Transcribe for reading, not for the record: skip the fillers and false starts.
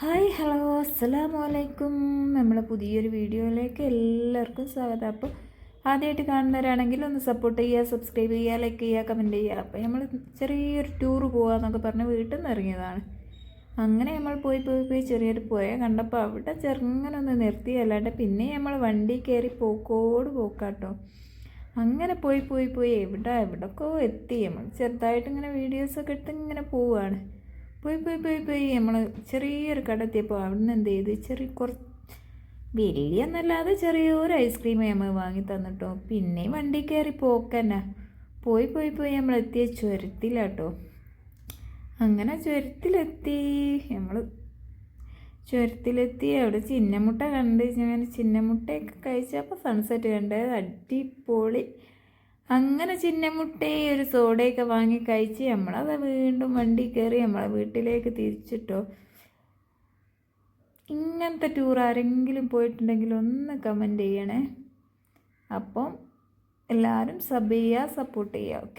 Hi hello അസ്സലാമു അലൈക്കും. നമ്മളെ പുതിയൊരു വീഡിയോയിലേക്ക് എല്ലാവർക്കും സ്വാഗതം. അപ്പോൾ ആദ്യമായിട്ട് കാണുന്നവരാണെങ്കിൽ ഒന്ന് സപ്പോർട്ട് ചെയ്യുക, സബ്സ്ക്രൈബ് ചെയ്യുക, ലൈക്ക് ചെയ്യുക, കമൻറ്റ് ചെയ്യുക. അപ്പോൾ നമ്മൾ ചെറിയൊരു ടൂർ പോകാമെന്നൊക്കെ പറഞ്ഞ് വീട്ടിൽ നിന്ന് ഇറങ്ങിയതാണ്. അങ്ങനെ നമ്മൾ പോയി ചെറിയൊരു പുഴ കണ്ടപ്പോൾ അവിടെ ചെറുങ്ങനെ ഒന്ന് നിർത്തി, അല്ലാണ്ട് പിന്നെ നമ്മൾ വണ്ടി കയറി പോക്കാട്ടോ. അങ്ങനെ പോയി എവിടൊക്കെ എത്തി. നമ്മൾ ചെറുതായിട്ട് ഇങ്ങനെ വീഡിയോസൊക്കെ എടുത്ത് ഇങ്ങനെ പോവുകയാണ്. പോയി നമ്മൾ ചെറിയൊരു കട എത്തിയപ്പോൾ അവിടെ നിന്ന് എന്ത് ചെയ്ത് കുറച്ച് വലിയ എന്നല്ലാതെ ചെറിയൊരു ഐസ്ക്രീം നമ്മൾ വാങ്ങി തന്നിട്ടോ. പിന്നെ വണ്ടി കയറി പോക്കന്നെ പോയി നമ്മൾ എത്തിയ ചുരത്തിലാട്ടോ. അങ്ങനെ ചുരത്തിലെത്തി അവിടെ ചിന്നമുട്ട കണ്ട് ഞാൻ ചിന്നമുട്ടയൊക്കെ കഴിച്ചപ്പോൾ സൺസെറ്റ് കണ്ടത് അടിപൊളി. അങ്ങനെ ചിന്നമുട്ടയും ഒരു സോഡയൊക്കെ വാങ്ങി കഴിച്ച് നമ്മളത് വീണ്ടും വണ്ടി കയറി നമ്മളെ വീട്ടിലേക്ക് തിരിച്ചിട്ടോ. ഇങ്ങനത്തെ ടൂർ ആരെങ്കിലും പോയിട്ടുണ്ടെങ്കിൽ ഒന്ന് കമൻറ്റ് ചെയ്യണേ. അപ്പം എല്ലാവരും സബ് ചെയ്യുക, സപ്പോർട്ട് ചെയ്യുക. ഓക്കെ.